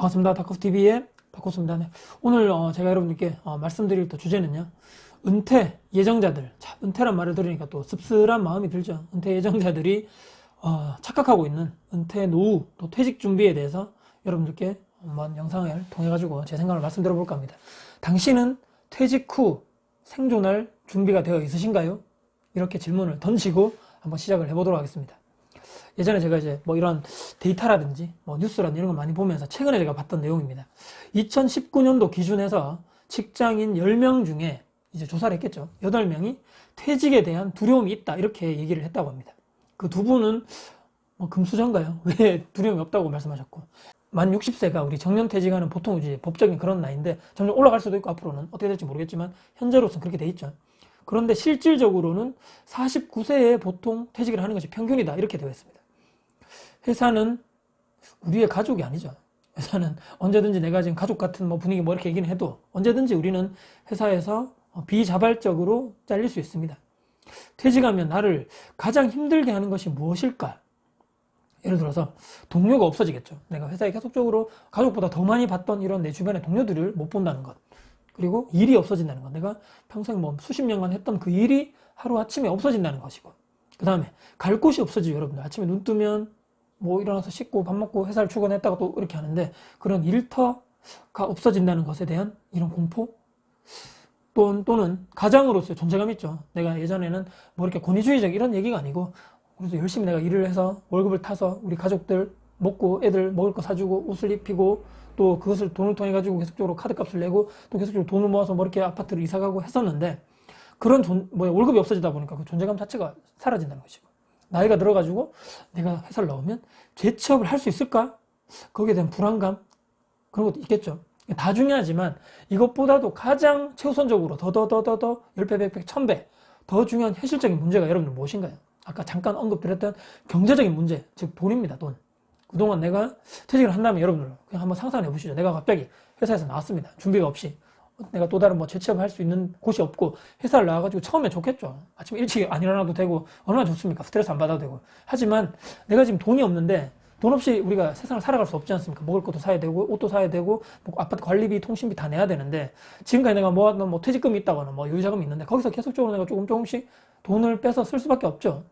반갑습니다. 다커스TV의 다커스입니다. 네. 오늘 제가 여러분들께 말씀드릴 또 주제는요. 은퇴 예정자들. 자, 은퇴란 말을 들으니까 또 씁쓸한 마음이 들죠. 은퇴 예정자들이 착각하고 있는 은퇴 노후 또 퇴직 준비에 대해서 여러분들께 한번 영상을 통해 가지고 제 생각을 말씀드려 볼까 합니다. 당신은 퇴직 후 생존할 준비가 되어 있으신가요? 이렇게 질문을 던지고 한번 시작을 해보도록 하겠습니다. 예전에 제가 이제 뭐 이런 데이터라든지 뭐 뉴스라든지 이런 거 많이 보면서 최근에 제가 봤던 내용입니다. 2019년도 기준에서 직장인 10명 중에 이제 조사를 했겠죠. 8명이 퇴직에 대한 두려움이 있다. 이렇게 얘기를 했다고 합니다. 그 두 분은 뭐 금수저인가요? 왜 두려움이 없다고 말씀하셨고. 만 60세가 우리 정년퇴직하는 보통 이제 법적인 그런 나이인데 점점 올라갈 수도 있고 앞으로는 어떻게 될지 모르겠지만 현재로서는 그렇게 돼 있죠. 그런데 실질적으로는 49세에 보통 퇴직을 하는 것이 평균이다. 이렇게 되어 있습니다. 회사는 우리의 가족이 아니죠. 회사는 언제든지 내가 지금 가족 같은 뭐 분위기 뭐 이렇게 얘기는 해도 언제든지 우리는 회사에서 비자발적으로 잘릴 수 있습니다. 퇴직하면 나를 가장 힘들게 하는 것이 무엇일까? 예를 들어서 동료가 없어지겠죠. 내가 회사에 계속적으로 가족보다 더 많이 봤던 이런 내 주변의 동료들을 못 본다는 것. 그리고 일이 없어진다는 것. 내가 평생 뭐 수십 년간 했던 그 일이 하루아침에 없어진다는 것이고. 그 다음에 갈 곳이 없어지죠, 여러분들. 아침에 눈 뜨면 뭐 일어나서 씻고 밥 먹고 회사를 출근했다가 또 이렇게 하는데 그런 일터가 없어진다는 것에 대한 이런 공포? 또는 가장으로서의 존재감 있죠. 내가 예전에는 뭐 이렇게 권위주의적 이런 얘기가 아니고 그래서 열심히 내가 일을 해서 월급을 타서 우리 가족들 먹고 애들 먹을 거 사주고 옷을 입히고 또 그것을 돈을 통해 가지고 계속적으로 카드값을 내고 또 계속적으로 돈을 모아서 뭐 이렇게 아파트를 이사 가고 했었는데 그런 월급이 없어지다 보니까 그 존재감 자체가 사라진다는 것이고 나이가 들어가지고 내가 회사를 나오면 재취업을 할 수 있을까? 거기에 대한 불안감 그런 것도 있겠죠. 다 중요하지만 이것보다도 가장 최우선적으로 더 10배, 100배, 1000배 더 중요한 현실적인 문제가 여러분들 무엇인가요? 아까 잠깐 언급드렸던 경제적인 문제, 즉 돈입니다. 돈. 그동안 내가 퇴직을 한다면 여러분들 그냥 한번 상상해 보시죠. 내가 갑자기 회사에서 나왔습니다. 준비가 없이. 내가 또 다른 뭐 재취업을 할 수 있는 곳이 없고 회사를 나와가지고 처음에 좋겠죠. 아침 일찍 안 일어나도 되고 얼마나 좋습니까? 스트레스 안 받아도 되고. 하지만 내가 지금 돈이 없는데 돈 없이 우리가 세상을 살아갈 수 없지 않습니까? 먹을 것도 사야 되고 옷도 사야 되고 뭐 아파트 관리비, 통신비 다 내야 되는데 지금까지 내가 모았던 뭐 퇴직금이 있다거나 뭐 여유자금이 있는데 거기서 계속적으로 내가 조금씩 돈을 빼서 쓸 수밖에 없죠.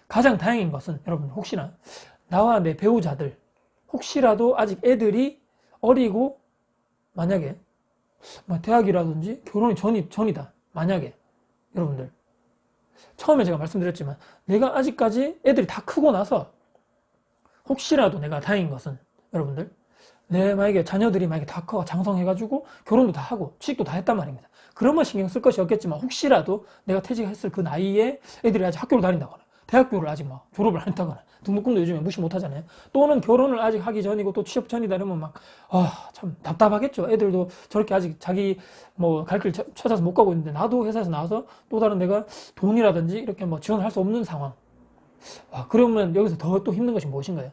가장 다행인 것은 여러분 혹시나 나와 내 배우자들 혹시라도 아직 애들이 어리고 만약에 뭐 대학이라든지 결혼이 전이다. 만약에 여러분들 처음에 제가 말씀드렸지만 내가 아직까지 애들이 다 크고 나서 혹시라도 내가 다행인 것은 여러분들 내 만약에 자녀들이 만약에 다 커 장성해가지고 결혼도 다 하고 취직도 다 했단 말입니다. 그러면 신경 쓸 것이 없겠지만 혹시라도 내가 퇴직했을 그 나이에 애들이 아직 학교를 다닌다거나 대학교를 아직 막 졸업을 안 했다거나 등록금도 요즘에 무시 못 하잖아요. 또는 결혼을 아직 하기 전이고 또 취업 전이다 이러면 막 참 답답하겠죠. 애들도 저렇게 아직 자기 뭐 갈 길 찾아서 못 가고 있는데 나도 회사에서 나와서 또 다른 내가 돈이라든지 이렇게 뭐 지원할 수 없는 상황. 그러면 여기서 더 또 힘든 것이 무엇인가요?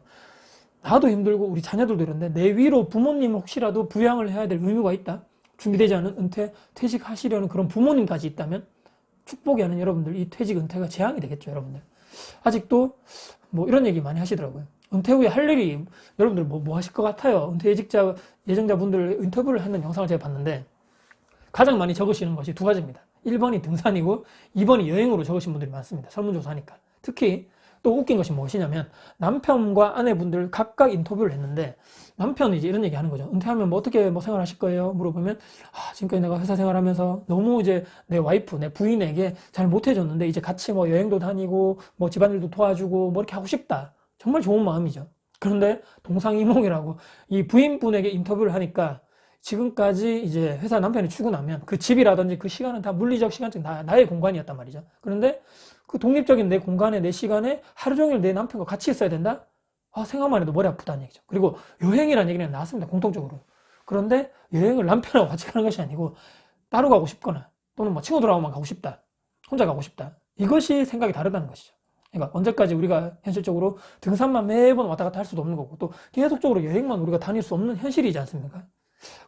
나도 힘들고 우리 자녀들도 이런데 내 위로 부모님 혹시라도 부양을 해야 될 의무가 있다. 준비되지 않은 은퇴, 퇴직하시려는 그런 부모님까지 있다면 축복이 아닌 여러분들 이 퇴직 은퇴가 재앙이 되겠죠, 여러분들. 아직도 뭐 이런 얘기 많이 하시더라고요. 은퇴 후에 할 일이 여러분들 뭐 하실 것 같아요? 은퇴 예정자분들 인터뷰를 하는 영상을 제가 봤는데 가장 많이 적으시는 것이 두 가지입니다. 1번이 등산이고 2번이 여행으로 적으신 분들이 많습니다. 설문조사하니까. 특히 또 웃긴 것이 무엇이냐면 남편과 아내분들 각각 인터뷰를 했는데 남편이 이제 이런 얘기 하는 거죠. 은퇴하면 뭐 어떻게 뭐 생활하실 거예요? 물어보면 지금까지 내가 회사 생활하면서 너무 이제 내 와이프, 내 부인에게 잘 못해줬는데 이제 같이 뭐 여행도 다니고 뭐 집안일도 도와주고 뭐 이렇게 하고 싶다. 정말 좋은 마음이죠. 그런데 동상이몽이라고 이 부인분에게 인터뷰를 하니까 지금까지 이제 회사 남편이 출근하면 그 집이라든지 그 시간은 다 물리적, 시간적 나의 공간이었단 말이죠. 그런데 그 독립적인 내 공간에 내 시간에 하루 종일 내 남편과 같이 있어야 된다? 생각만 해도 머리 아프다는 얘기죠. 그리고 여행이라는 얘기는 나왔습니다. 공통적으로. 그런데 여행을 남편하고 같이 가는 것이 아니고 따로 가고 싶거나 또는 뭐 친구들하고만 가고 싶다. 혼자 가고 싶다. 이것이 생각이 다르다는 것이죠. 그러니까 언제까지 우리가 현실적으로 등산만 매번 왔다 갔다 할 수도 없는 거고 또 계속적으로 여행만 우리가 다닐 수 없는 현실이지 않습니까?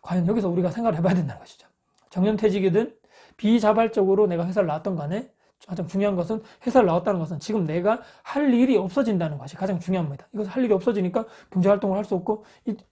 과연 여기서 우리가 생각을 해봐야 된다는 것이죠. 정년퇴직이든 비자발적으로 내가 회사를 나왔던 간에 가장 중요한 것은 회사를 나왔다는 것은 지금 내가 할 일이 없어진다는 것이 가장 중요합니다. 이것을 할 일이 없어지니까 경제활동을 할 수 없고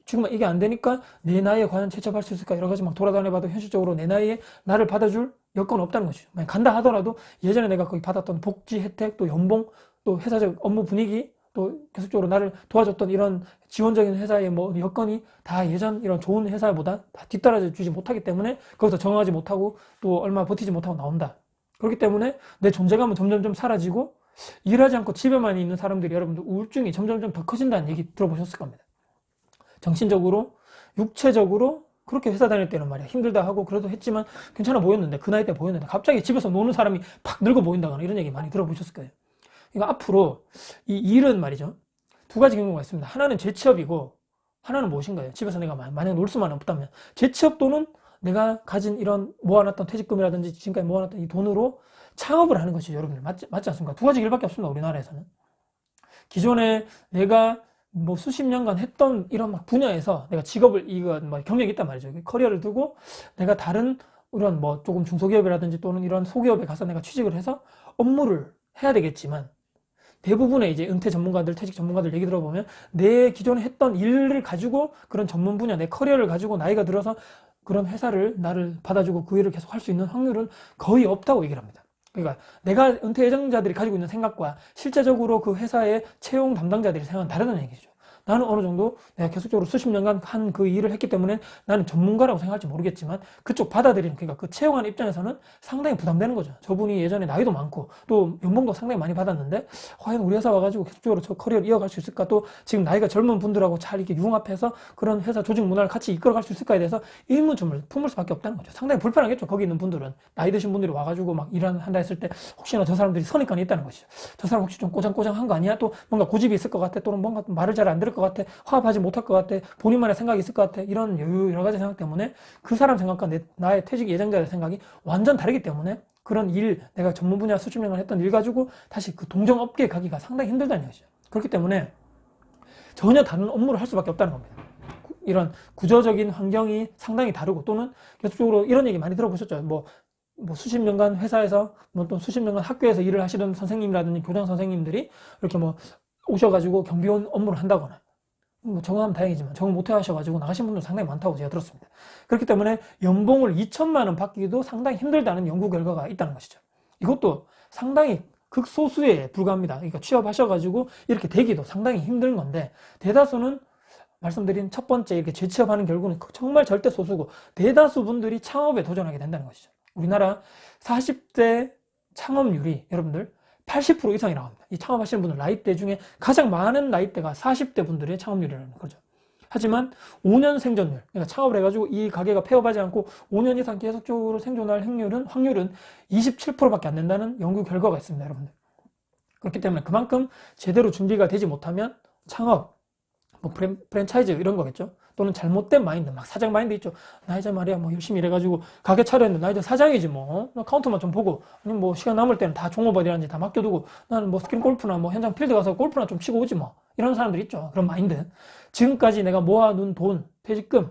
지금 이게 안 되니까 내 나이에 과연 채chấp 수 있을까 여러 가지 막 돌아다녀봐도 현실적으로 내 나이에 나를 받아줄 여건 없다는 것이죠. 만약 간다 하더라도 예전에 내가 거기 받았던 복지 혜택 또 연봉 또 회사적 업무 분위기 또 계속적으로 나를 도와줬던 이런 지원적인 회사의 뭐 여건이 다 예전 이런 좋은 회사보다 다 뒤따라 주지 못하기 때문에 거기서 정하지 못하고 또 얼마 버티지 못하고 나온다. 그렇기 때문에 내 존재감은 점점점 사라지고 일하지 않고 집에만 있는 사람들이 여러분들 우울증이 점점점 더 커진다는 얘기 들어보셨을 겁니다. 정신적으로, 육체적으로 그렇게 회사 다닐 때는 말이야 힘들다 하고 그래도 했지만 괜찮아 보였는데 그 나이 때 보였는데 갑자기 집에서 노는 사람이 팍 늙어 보인다거나 이런 얘기 많이 들어보셨을 거예요. 그러니까 앞으로 이 일은 말이죠. 두 가지 경우가 있습니다. 하나는 재취업이고 하나는 무엇인가요? 집에서 내가 만약 놀 수만 없다면 재취업 또는 내가 가진 이런 모아놨던 퇴직금이라든지 지금까지 모아놨던 이 돈으로 창업을 하는 것이죠. 여러분들 맞지 않습니까? 두 가지 길밖에 없습니다. 우리나라에서는. 기존에 내가 뭐 수십 년간 했던 이런 막 분야에서 내가 직업을 이거 뭐 경력이 있단 말이죠. 커리어를 두고 내가 다른 이런 뭐 조금 중소기업이라든지 또는 이런 소기업에 가서 내가 취직을 해서 업무를 해야 되겠지만 대부분의 이제 은퇴 전문가들, 퇴직 전문가들 얘기 들어보면 내 기존에 했던 일을 가지고 그런 전문 분야, 내 커리어를 가지고 나이가 들어서 그런 회사를 나를 받아주고 그 일을 계속 할 수 있는 확률은 거의 없다고 얘기를 합니다. 그러니까 내가 은퇴 예정자들이 가지고 있는 생각과 실제적으로 그 회사의 채용 담당자들이 생각은 다르다는 얘기죠. 나는 어느 정도 내가 계속적으로 수십 년간 한 그 일을 했기 때문에 나는 전문가라고 생각할지 모르겠지만 그쪽 받아들이는 그러니까 그 채용하는 입장에서는 상당히 부담되는 거죠. 저분이 예전에 나이도 많고 또 연봉도 상당히 많이 받았는데 과연 우리 회사 와가지고 계속적으로 저 커리어를 이어갈 수 있을까? 또 지금 나이가 젊은 분들하고 잘 이렇게 융합해서 그런 회사 조직 문화를 같이 이끌어갈 수 있을까에 대해서 의문점을 품을 수밖에 없다는 거죠. 상당히 불편하겠죠. 거기 있는 분들은 나이 드신 분들이 와가지고 막 일한다 했을 때 혹시나 저 사람들이 선입관이 있다는 것이죠. 저 사람 혹시 좀 꼬장꼬장한 거 아니야? 또 뭔가 고집이 있을 것 같아? 또는 뭔가 말을 잘 안 들을 것 같아? 화합하지 못할 것 같아? 본인만의 생각이 있을 것 같아? 이런 여러 가지 생각 때문에 그 사람 생각과 나의 퇴직 예정자의 생각이 완전 다르기 때문에 그런 일, 내가 전문 분야 수십 년간 했던 일 가지고 다시 그 동종 업계에 가기가 상당히 힘들다는 것이죠. 그렇기 때문에 전혀 다른 업무를 할 수밖에 없다는 겁니다. 이런 구조적인 환경이 상당히 다르고 또는 계속적으로 이런 얘기 많이 들어보셨죠. 뭐 수십 년간 회사에서 또 수십 년간 학교에서 일을 하시던 선생님이라든지 교장 선생님들이 이렇게 뭐 오셔가지고 경비원 업무를 한다거나 뭐 적응하면 다행이지만 적응 못해 하셔가지고 나가신 분들 상당히 많다고 제가 들었습니다. 그렇기 때문에 연봉을 2천만 원 받기도 상당히 힘들다는 연구 결과가 있다는 것이죠. 이것도 상당히 극소수에 불과합니다. 그러니까 취업하셔가지고 이렇게 되기도 상당히 힘든 건데 대다수는 말씀드린 첫 번째 이렇게 재취업하는 결국은 정말 절대 소수고 대다수 분들이 창업에 도전하게 된다는 것이죠. 우리나라 40대 창업률이 여러분들 80% 이상이라고 합니다. 이 창업하시는 분들 나이대 중에 가장 많은 나이대가 40대 분들의 창업률이라는 거죠. 하지만 5년 생존율, 그러니까 창업을 해가지고 이 가게가 폐업하지 않고 5년 이상 계속적으로 생존할 확률은 27%밖에 안 된다는 연구 결과가 있습니다, 여러분들. 그렇기 때문에 그만큼 제대로 준비가 되지 못하면 창업, 뭐 프랜차이즈 이런 거겠죠. 또는 잘못된 마인드, 막 사장 마인드 있죠. 나 이제 말이야 뭐 열심히 일해가지고 가게 차렸는데 나 이제 사장이지 뭐. 카운터만 좀 보고 아니면 뭐 시간 남을 때는 다 종업원이라든지 다 맡겨두고 나는 뭐 스크린 골프나 뭐 현장 필드 가서 골프나 좀 치고 오지 뭐. 이런 사람들 있죠. 그런 마인드. 지금까지 내가 모아둔 돈, 퇴직금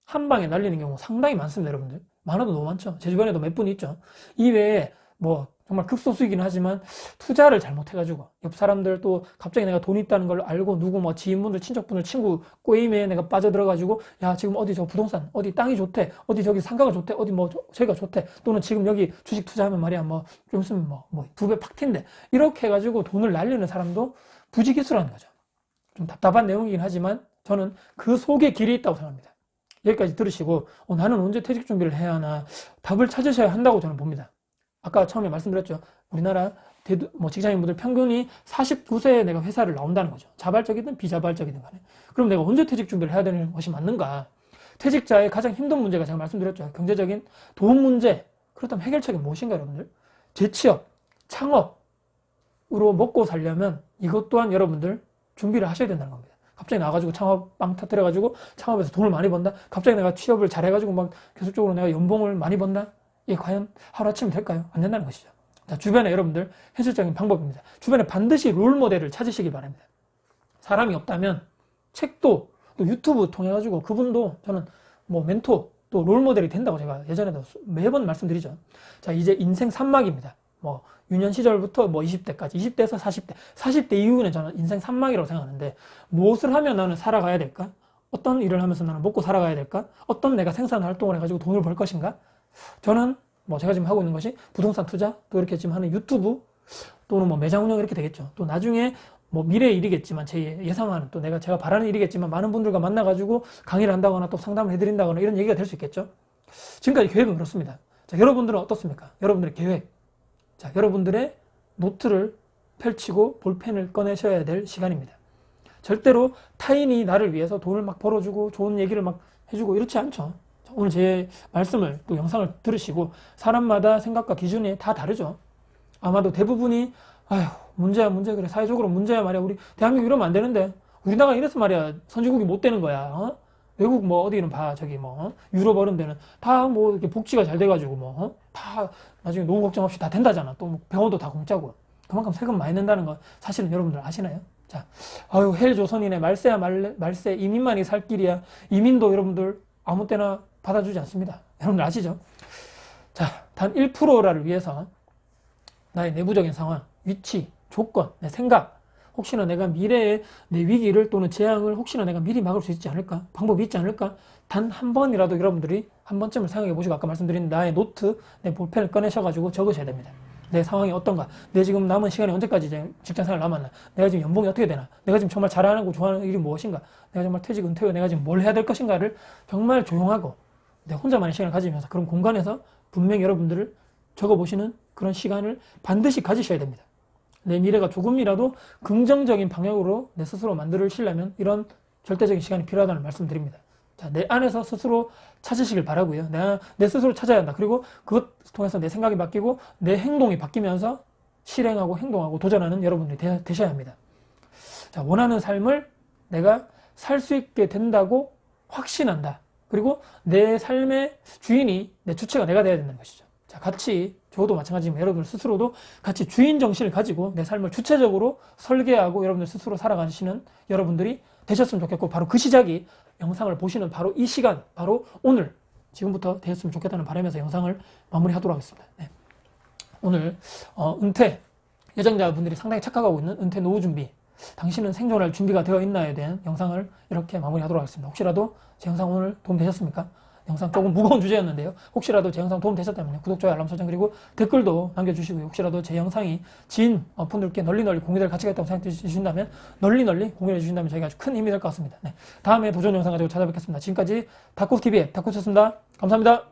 한 방에 날리는 경우 상당히 많습니다, 여러분들. 많아도 너무 많죠. 제 주변에도 몇 분 있죠. 이외에 뭐 정말 극소수이긴 하지만 투자를 잘못해가지고 옆 사람들 또 갑자기 내가 돈 있다는 걸 알고 누구 뭐 지인분들 친척분들 친구 꼬임에 내가 빠져들어가지고 야 지금 어디 저 부동산 어디 땅이 좋대 어디 저기 상가가 좋대 어디 뭐 저기가 좋대 또는 지금 여기 주식 투자하면 말이야 뭐 좀 있으면 뭐 2배 팍 튄대 이렇게 해가지고 돈을 날리는 사람도 부지기수라는 거죠. 좀 답답한 내용이긴 하지만 저는 그 속에 길이 있다고 생각합니다. 여기까지 들으시고 나는 언제 퇴직 준비를 해야 하나 답을 찾으셔야 한다고 저는 봅니다. 아까 처음에 말씀드렸죠. 우리나라 직장인분들 평균이 49세에 내가 회사를 나온다는 거죠. 자발적이든 비자발적이든 간에. 그럼 내가 언제 퇴직 준비를 해야 되는 것이 맞는가? 퇴직자의 가장 힘든 문제가 제가 말씀드렸죠. 경제적인 돈 문제. 그렇다면 해결책이 무엇인가 여러분들? 재취업, 창업으로 먹고 살려면 이것 또한 여러분들 준비를 하셔야 된다는 겁니다. 갑자기 나가지고 창업 빵 터뜨려가지고 창업에서 돈을 많이 번다? 갑자기 내가 취업을 잘해가지고 막 계속적으로 내가 연봉을 많이 번다? 이게 과연 하루아침에 될까요? 안 된다는 것이죠. 자, 주변에 여러분들 현실적인 방법입니다. 주변에 반드시 롤모델을 찾으시기 바랍니다. 사람이 없다면 책도 또 유튜브 통해 가지고 그분도 저는 뭐 멘토 또 롤모델이 된다고 제가 예전에도 매번 말씀드리죠. 자, 이제 인생 3막입니다. 뭐 유년 시절부터 뭐 20대까지, 20대에서 40대, 40대 이후는 저는 인생 산막이라고 생각하는데, 무엇을 하면 나는 살아가야 될까? 어떤 일을 하면서 나는 먹고 살아가야 될까? 어떤 내가 생산 활동을 해가지고 돈을 벌 것인가? 저는 뭐 제가 지금 하고 있는 것이 부동산 투자, 또 이렇게 지금 하는 유튜브, 또는 뭐 매장 운영 이렇게 되겠죠. 또 나중에 뭐 미래의 일이겠지만, 제 예상하는, 또 제가 바라는 일이겠지만, 많은 분들과 만나가지고 강의를 한다거나 또 상담을 해드린다거나 이런 얘기가 될 수 있겠죠. 지금까지 계획은 그렇습니다. 자, 여러분들은 어떻습니까? 여러분들의 계획. 자, 여러분들의 노트를 펼치고 볼펜을 꺼내셔야 될 시간입니다. 절대로 타인이 나를 위해서 돈을 막 벌어주고 좋은 얘기를 막 해주고 이렇지 않죠. 자, 오늘 제 말씀을 또 영상을 들으시고, 사람마다 생각과 기준이 다 다르죠. 아마도 대부분이 아휴 문제야 문제, 그래 사회적으로 문제야 말이야, 우리 대한민국 이러면 안 되는데, 우리나라가 이래서 말이야 선진국이 못 되는 거야. 어? 외국 뭐 어디는 봐, 저기 뭐 유럽 어른 데는 다 뭐 이렇게 복지가 잘 돼가지고 뭐 다 나중에 노후 걱정 없이 다 된다잖아. 또 뭐 병원도 다 공짜고. 그만큼 세금 많이 낸다는 거 사실은 여러분들 아시나요? 자, 아유 헬조선이네, 말세야 말세, 이민만이 살 길이야. 이민도 여러분들 아무 때나 받아주지 않습니다. 여러분들 아시죠? 자, 단 1%라를 위해서 나의 내부적인 상황, 위치, 조건, 내 생각, 혹시나 내가 미래의 내 위기를 또는 재앙을 혹시나 내가 미리 막을 수 있지 않을까? 방법이 있지 않을까? 단 한 번이라도 여러분들이 한 번쯤을 생각해 보시고, 아까 말씀드린 나의 노트, 내 볼펜을 꺼내셔가지고 적으셔야 됩니다. 내 상황이 어떤가? 내 지금 남은 시간이 언제까지 이제 직장생활 남았나? 내가 지금 연봉이 어떻게 되나? 내가 지금 정말 잘하는 거 좋아하는 일이 무엇인가? 내가 정말 퇴직, 은퇴 후에 내가 지금 뭘 해야 될 것인가를 정말 조용하고 내 혼자만의 시간을 가지면서 그런 공간에서 분명히 여러분들을 적어보시는 그런 시간을 반드시 가지셔야 됩니다. 내 미래가 조금이라도 긍정적인 방향으로 내 스스로 만들시려면 이런 절대적인 시간이 필요하다는 말씀드립니다. 자, 내 안에서 스스로 찾으시길 바라고요. 내 스스로 찾아야 한다. 그리고 그것 통해서 내 생각이 바뀌고 내 행동이 바뀌면서 실행하고 행동하고 도전하는 여러분들이 되셔야 합니다. 자, 원하는 삶을 내가 살 수 있게 된다고 확신한다. 그리고 내 삶의 주인이, 내 주체가 내가 돼야 된다는 것이죠. 자, 같이, 저도 마찬가지지만 여러분들 스스로도 같이 주인 정신을 가지고 내 삶을 주체적으로 설계하고 여러분들 스스로 살아가시는 여러분들이 되셨으면 좋겠고, 바로 그 시작이 영상을 보시는 바로 이 시간, 바로 오늘, 지금부터 되었으면 좋겠다는 바람에서 영상을 마무리하도록 하겠습니다. 네. 오늘 은퇴, 예정자분들이 상당히 착각하고 있는 은퇴 노후 준비, 당신은 생존할 준비가 되어 있나에 대한 영상을 이렇게 마무리하도록 하겠습니다. 혹시라도 제 영상 오늘 도움 되셨습니까? 영상 조금 무거운 주제였는데요. 혹시라도 제 영상 도움 되셨다면 구독, 좋아요, 알람 설정, 그리고 댓글도 남겨주시고요. 혹시라도 제 영상이 지인 분들께 널리 공유될 가치가 있다고 생각해 주신다면 널리 공유해 주신다면 저희가 아주 큰 힘이 될 것 같습니다. 네. 다음에 도전 영상 가지고 찾아뵙겠습니다. 지금까지 다쿠TV의 다쿠였습니다. 감사합니다.